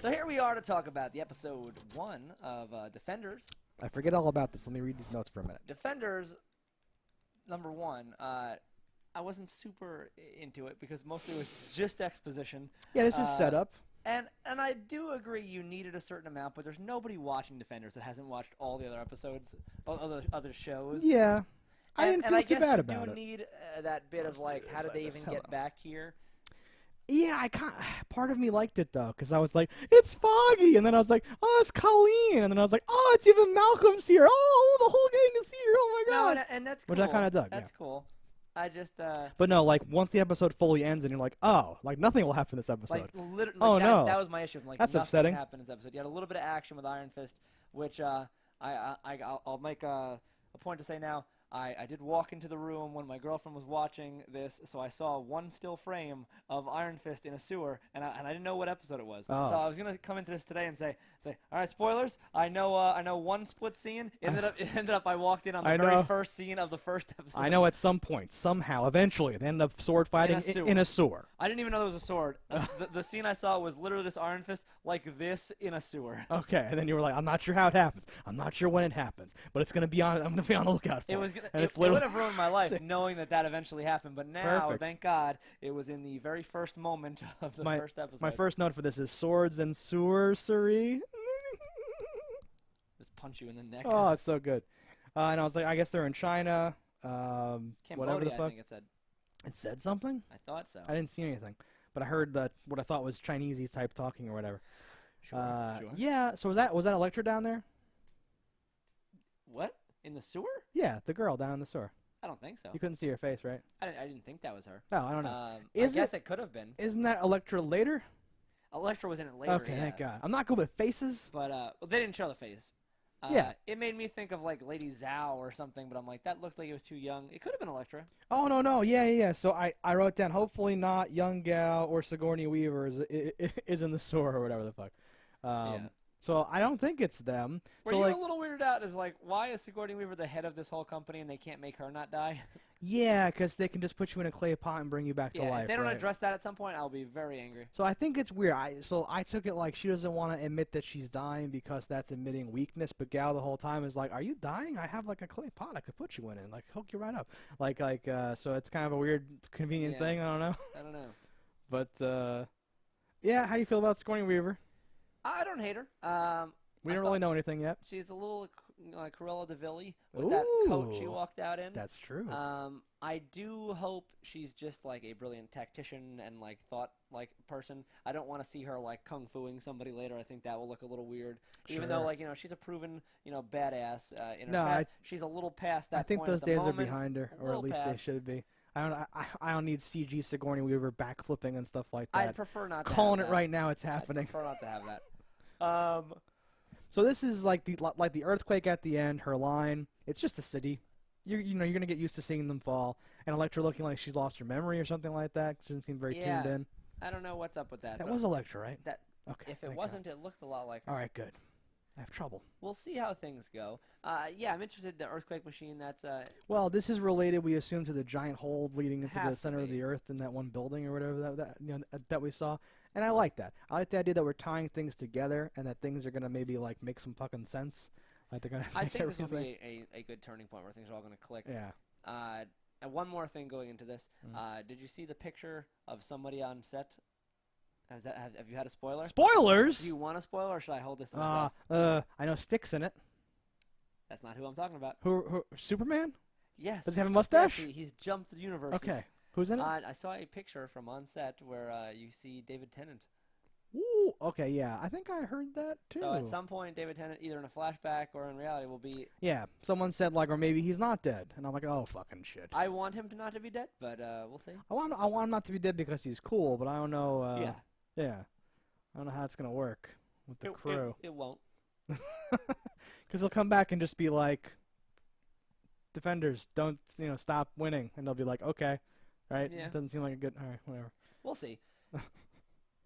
So here we are to talk about the episode 1 of Defenders. I forget all about this. Let me read these notes for a minute. Defenders, number 1. I wasn't super into it because mostly it was just exposition. Yeah, this is setup. And I do agree you needed a certain amount, but there's nobody watching Defenders that hasn't watched all the other episodes, other shows. Yeah. I didn't feel too bad about it. I guess you do need that bit of like, how did they even get back here? Yeah, part of me liked it though, because I was like, it's Foggy, and then I was like, oh, it's Colleen, and then I was like, oh, it's even Malcolm's here. Oh, the whole gang is here. Oh my god. No, and that's cool. Which I kind of dug. That's cool. I just. But no, like once the episode fully ends, and you're like, oh, like nothing will happen this episode. Like, literally, oh no, no, that was my issue. Like, that's nothing upsetting. happened in this episode. You had a little bit of action with Iron Fist, which I'll make a point to say now. I did walk into the room when my girlfriend was watching this, so I saw one still frame of Iron Fist in a sewer, and I didn't know what episode it was. Oh. So I was gonna come into this today and say, all right, spoilers. I know one split scene. It ended up I walked in on the very first scene of the first episode. I know at some point, somehow, eventually, they ended up sword fighting in a sewer. I didn't even know there was a sword. The scene I saw was literally this Iron Fist like this in a sewer. Okay, and then you were like, I'm not sure how it happens. I'm not sure when it happens, but it's gonna be on. I'm gonna be on the lookout for it. It would have ruined my life knowing that eventually happened, but now, Perfect. thank God, it was in the very first moment of the first episode. My first note for this is swords and sorcery. Just punch you in the neck. Oh, it's so good. And I was like, I guess they're in China. Cambodia, whatever the fuck. I think it said. It said something? I thought so. I didn't see anything, but I heard that what I thought was Chinese type talking or whatever. Sure. Yeah. So was that Electra down there? What? In the sewer? Yeah, the girl down in the sewer. I don't think so. You couldn't see her face, right? I didn't think that was her. Oh, I don't know. I guess it could have been. Isn't that Electra later? Electra was in it later. Okay, yeah. thank God. I'm not good with faces. But they didn't show the face. Yeah. It made me think of like Lady Zhao or something, but I'm like, that looked like it was too young. It could have been Electra. Oh, no. Yeah. So I wrote down, hopefully not Young Gal or Sigourney Weaver is in the sewer or whatever the fuck. Yeah. So I don't think it's them. Were you a little weirded out? Is like, why is Sigourney Weaver the head of this whole company and they can't make her not die? Yeah, because they can just put you in a clay pot and bring you back to life. If they don't address that at some point, I'll be very angry. So I think it's weird. I took it like she doesn't want to admit that she's dying because that's admitting weakness. But Gal the whole time is like, "Are you dying? I have like a clay pot I could put you in and like hook you right up." So it's kind of a weird, convenient thing. I don't know. I don't know. But yeah, how do you feel about Sigourney Weaver? I don't hate her. We don't really know anything yet. She's a little Cruella de Vil with that coat she walked out in. That's true. I do hope she's just like a brilliant tactician and like thought like person. I don't want to see her like kung fuing somebody later. I think that will look a little weird. Sure. Even though like she's a proven badass in her past. She's a little past that. I think point those at the days moment, are behind her, or at least they should be. I don't need CG Sigourney Weaver backflipping and stuff like that. I'd prefer not. Calling it right now, it's happening. I'd prefer not to have that. So this is like the earthquake at the end. Her line. It's just a city. You're gonna get used to seeing them fall. And Electra looking like she's lost her memory or something like that. She didn't seem very tuned in. I don't know what's up with that. That was Electra, right? Okay. If it wasn't, it looked a lot like her. All right, good. I have trouble. We'll see how things go. Yeah, I'm interested in the earthquake machine. That's Well, this is related, we assume, to the giant hole leading into the center of be. the Earth in that one building or whatever that we saw. And I like that. I like the idea that we're tying things together and that things are gonna maybe like make some fucking sense. Like they're gonna. I think this will be a good turning point where things are all gonna click. Yeah. And one more thing going into this. Did you see the picture of somebody on set? Have you had a spoiler? Spoilers? Do you want a spoiler, or should I hold this to myself? I know Sticks in it. That's not who I'm talking about. Who Superman? Yes. Does he have a mustache? Yes, he's jumped universes. Okay. Who's in it? I saw a picture from on set where you see David Tennant. Ooh, okay, yeah. I think I heard that too. So at some point, David Tennant, either in a flashback or in reality, will be... Yeah, someone said, like, or maybe he's not dead. And I'm like, oh, fucking shit. I want him not to be dead, but we'll see. I want him not to be dead because he's cool, but I don't know... Yeah. I don't know how it's going to work with the crew. It won't. Because he'll come back and just be like, Defenders, don't, stop winning. And they'll be like, okay. Right? Yeah. It doesn't seem like a good... All right, whatever. We'll see.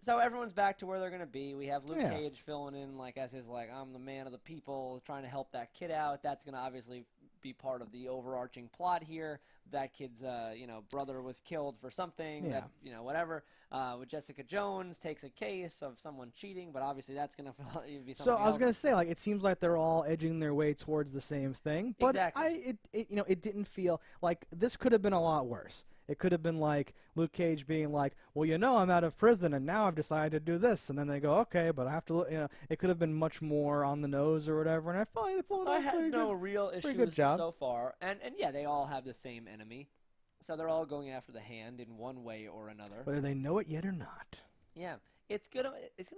So everyone's back to where they're going to be. We have Luke Yeah. Cage filling in as his, I'm the man of the people, trying to help that kid out. That's going to obviously be part of the overarching plot here. That kid's, brother was killed for something. Yeah. That, whatever. With Jessica Jones takes a case of someone cheating, but obviously that's going to be something So I was else. gonna say, like, it seems like they're all edging their way towards the same thing, but Exactly. it didn't feel like this could have been a lot worse. It could have been like Luke Cage being like, well, I'm out of prison and now I've decided to do this, and then they go, okay, but I have to, it could have been much more on the nose or whatever, and I felt like they pulled it I off had pretty no good. real Pretty issues good job. so far, and yeah, they all have the same enemy, so they're all going after the hand in one way or another. Whether they know it yet or not. Yeah, it's gonna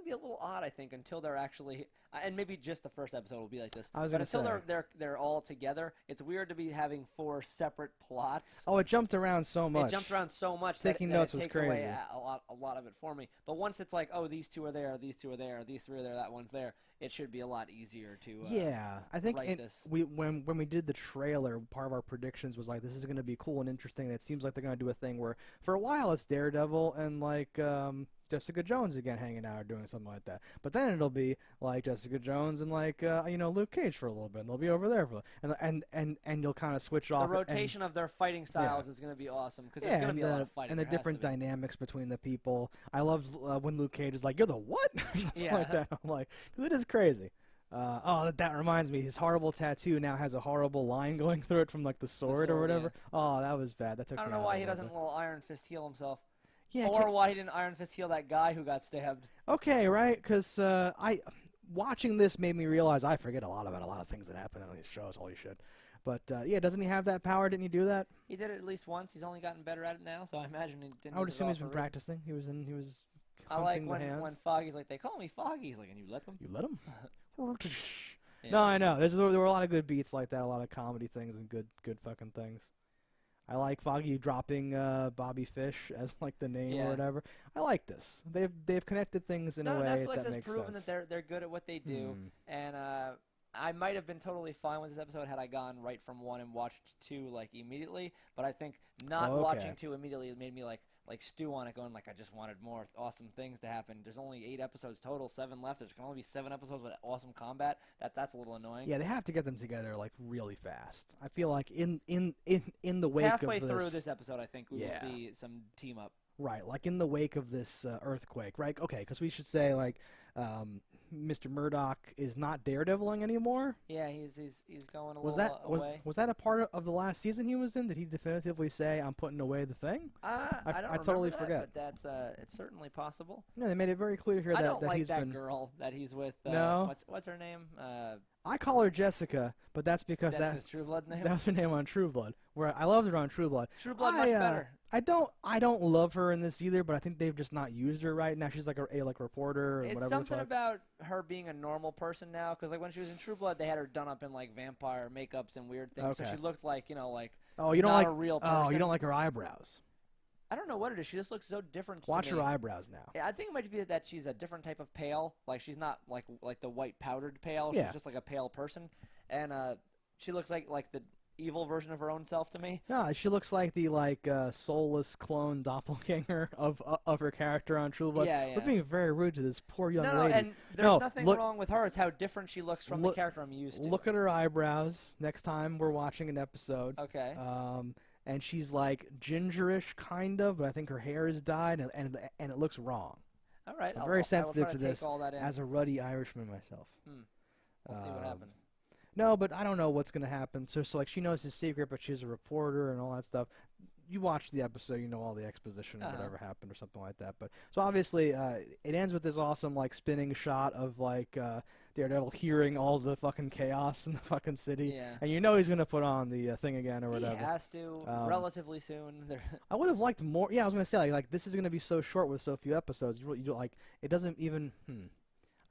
be a little odd, I think, until they're actually, and maybe just the first episode will be like this. I was but gonna until say. they're all together, it's weird to be having 4 separate plots. Oh, it jumped around so much. It jumped around so much Taking that notes it was takes away crazy. a lot of it for me. But once it's like, oh, these 2 are there, these 2 are there, these 3 are there, that one's there, it should be a lot easier to Yeah, I think write this. when we did the trailer, part of our predictions was like, this is going to be cool and interesting. And it seems like they're going to do a thing where for a while it's Daredevil and like Jessica Jones again hanging out or doing something like that. But then it'll be like Jessica Jones and like Luke Cage for a little bit, and they'll be over there for and you'll kind of switch off. The rotation of their fighting styles is going to be awesome because there's Yeah, going to be a lot of fighting. and the There has to different be. dynamics between the people. I loved when Luke Cage is like, "You're the what?" or something Yeah. like that. I'm like, 'cause it is crazy. That reminds me. His horrible tattoo now has a horrible line going through it from like the sword or sword, whatever. Oh, that was bad. That took I don't me know out why a he little doesn't bit. little Iron Fist heal himself. Yeah, Or why he didn't Iron Fist heal that guy who got stabbed. okay, right? Because watching this made me realize I forget a lot about a lot of things that happen on these shows. Holy shit! But doesn't he have that power? Didn't he do that? He did it at least once. He's only gotten better at it now, so I imagine he didn't. I would use it assume all he's for been a reason. practicing. He was I like hunting the hand. when Foggy's like, they call me Foggy. He's like, and you let them? You let him? Yeah. No, I know. There were a lot of good beats like that, a lot of comedy things and good fucking things. I like Foggy dropping Bobby Fish as like the name Yeah. or whatever. I like this. They've connected things in a way Netflix that has makes proven sense. that they're good at what they do, and I might have been totally fine with this episode had I gone right from 1 and watched 2 like immediately. But I think not Okay. watching 2 immediately made me like stew on it, going like I just wanted more awesome things to happen. There's only 8 episodes total, 7 left. There's can only be 7 episodes with awesome combat. That's a little annoying. Yeah, they have to get them together like really fast. I feel like in the wake Halfway of this, through this episode, I think we Yeah. will see some team up. right, like in the wake of this earthquake, right? Okay, because we should say like Mr. Murdoch is not Daredeviling anymore. Yeah, he's going a Was little that was away. was that a part of the last season he was in? Did he definitively say I'm putting away the thing? I don't I totally remember that, forget. but that's it's certainly possible. No, they made it very clear here I that, don't that like he's that been. girl that he's with. No? What's her name? I call her Jessica, but that's because That's his True Blood name. that was her name on True Blood. Where I loved her on True Blood. True Blood much better. I don't love her in this either, but I think they've just not used her right now. She's like a reporter or It's whatever. something the fuck. about her being a normal person now, because like when she was in True Blood, they had her done up in like vampire makeups and weird things, so Okay. she looked like like Oh, you don't not like a real Oh, person. you don't like her eyebrows. I don't know what it is. She just looks so different. Watch to me. her eyebrows now. Yeah, I think it might be that she's a different type of pale. Like she's not like the white powdered pale. Yeah. She's just like a pale person, and she looks like the evil version of her own self to me. No, she looks like the soulless clone doppelganger of her character on True Blood. Yeah, yeah. We're being very rude to this poor young No, lady. and there's No, nothing look- wrong with her. It's how different she looks from the look- character I'm used to. Look at her eyebrows next time we're watching an episode. Okay. And she's like gingerish kind of, but I think her hair is dyed and it looks wrong. All right. I'm I'll- very I will sensitive try to take this all that in. as a ruddy Irishman myself. We'll see what Um, happens. No, but I don't know what's gonna happen. So like she knows his secret, but she's a reporter and all that stuff. You watch the episode, you know all the exposition of whatever happened or something like that. But so obviously, it ends with this awesome like spinning shot of like Daredevil hearing all the fucking chaos in the fucking city, Yeah. and you know he's gonna put on the thing again or He whatever. has to relatively soon. I would have liked more. Yeah, I was gonna say like this is gonna be so short with so few episodes. You like it doesn't even.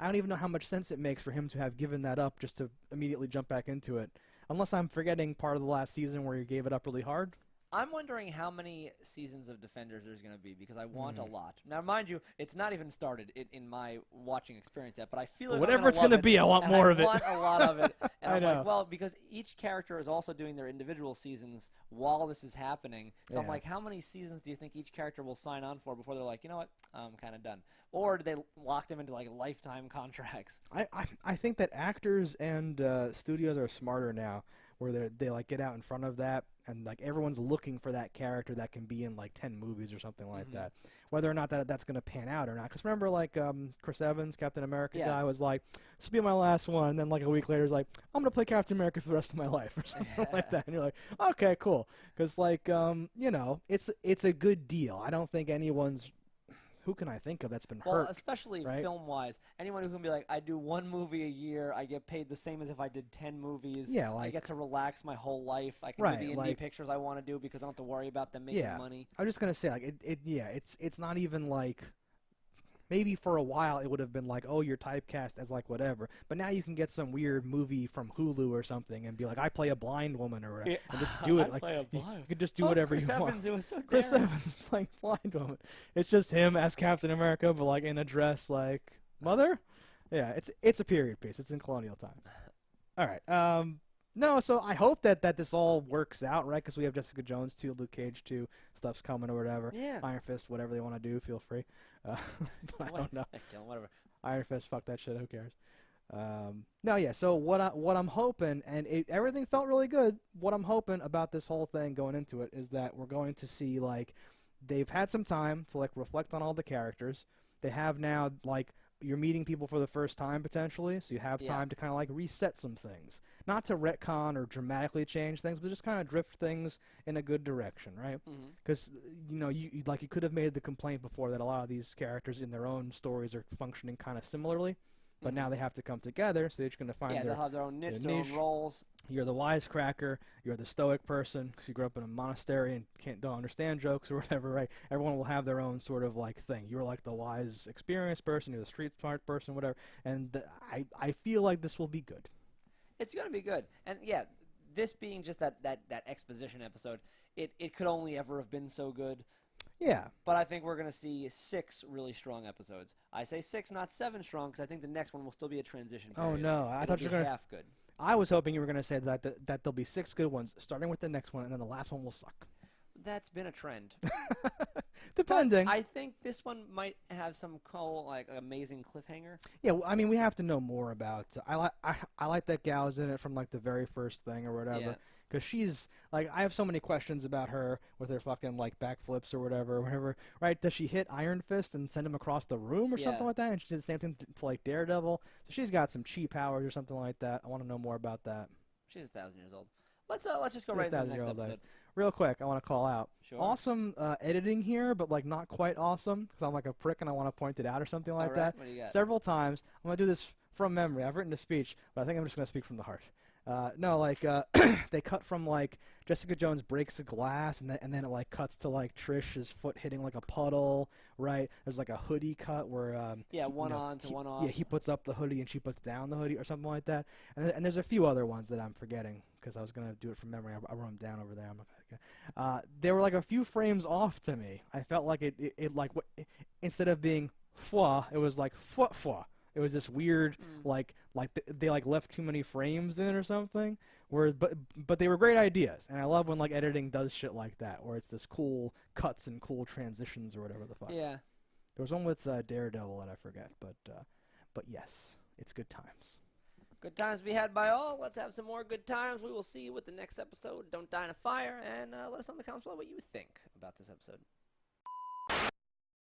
I don't even know how much sense it makes for him to have given that up just to immediately jump back into it. Unless I'm forgetting part of the last season where he gave it up really hard. I'm wondering how many seasons of Defenders there's going to be because I want a lot. Now, mind you, it's not even started in my watching experience yet, but I feel like Whatever it's going to be, I want more of it. I want a lot of it. And I I'm know. like, well, because each character is also doing their individual seasons while this is happening. So I'm Yeah. like, how many seasons do you think each character will sign on for before they're like, you know what, I'm kind of done? Or do they lock them into like lifetime contracts? I think that actors and studios are smarter now. where they like get out in front of that, and like everyone's looking for that character that can be in like 10 movies or something like that. Whether or not that's going to pan out or not. Because remember, like Chris Evans, Captain America guy, was like, "This will be my last one." And then like a week later, he's like, "I'm going to play Captain America for the rest of my life," or something like that. And you're like, "Okay, cool." Because like you know, it's a good deal. I don't think anyone's. Who can I think of that's been hurt? Well, especially right? film-wise, anyone who can be like, I do 1 movie a year, I get paid the same as if I did 10 movies. Yeah, like I get to relax my whole life. I can do the indie pictures I want to do because I don't have to worry about them making money. I'm just gonna say, like, it's not even like. Maybe for a while it would have been like, oh, you're typecast as like whatever. But now you can get some weird movie from Hulu or something and be like, I play a blind woman or whatever, and just do it. Like you could just do whatever Chris you Evans, want. It was so Chris daring. Evans is playing blind woman. It's just him as Captain America, but like in a dress like mother. Yeah, it's a period piece. It's in colonial times. All right. No, so I hope that this all works out, right? Because we have Jessica Jones 2, Luke Cage 2, stuff's coming or whatever. Yeah. Iron Fist, whatever they want to do, feel free. But I don't know. Whatever. Iron Fist, fuck that shit. Who cares? No, yeah. So what I'm hoping, and everything felt really good. What I'm hoping about this whole thing going into it is that we're going to see like they've had some time to like reflect on all the characters. They have now like. You're meeting people for the first time potentially, so you have time to kind of like reset some things. Not to retcon or dramatically change things, but just kind of drift things in a good direction, right? Because you know, you could have made the complaint before that a lot of these characters in their own stories are functioning kind of similarly, but now they have to come together, so they're just going to find they'll have their own niche, their own roles. You're the wisecracker. You're the stoic person because you grew up in a monastery and don't understand jokes or whatever, right? Everyone will have their own sort of like thing. You're like the wise, experienced person. You're the street smart person, whatever. And I feel like this will be good. It's going to be good. And yeah, this being just that exposition episode, it could only ever have been so good. Yeah. But I think we're going to see 6 really strong episodes. I say 6, not 7 strong, because I think the next one will still be a transition period. Oh, no. I thought you were going to... half good. I was hoping you were going to say that there'll be 6 good ones, starting with the next one, and then the last one will suck. That's been a trend. Depending. But I think this one might have some cool, like, amazing cliffhanger. Yeah, well, I mean, we have to know more about... I like that gal's in it from, like, the very first thing or whatever. Yeah. Because she's, like, I have so many questions about her with her fucking, like, backflips or whatever, right? Does she hit Iron Fist and send him across the room or something like that? And she did the same thing to like, Daredevil. So she's got some chi powers or something like that. I want to know more about that. She's 1,000 years old. Let's just go right into the next episode. Real quick, I want to call out. Sure. Awesome editing here, but, like, not quite awesome, because I'm like a prick and I want to point it out or something like that. What do you got? Several times. I'm going to do this from memory. I've written a speech, but I think I'm just going to speak from the heart. They cut from, like, Jessica Jones breaks a glass, and then it, like, cuts to, like, Trish's foot hitting, like, a puddle, right? There's, like, a hoodie cut where, one on to one off. Yeah, he puts up the hoodie and she puts down the hoodie or something like that. And there's a few other ones that I'm forgetting because I was going to do it from memory. I wrote them down over there. I'm not gonna, they were, like, a few frames off to me. I felt like it instead of being foi, it was like foi. It was this weird, like they like left too many frames in or something. But they were great ideas, and I love when like editing does shit like that, where it's this cool cuts and cool transitions or whatever the fuck. Yeah. There was one with Daredevil that I forget, but yes, it's good times. Good times to be had by all. Let's have some more good times. We will see you with the next episode. Don't die in a fire, and let us know in the comments below what you think about this episode.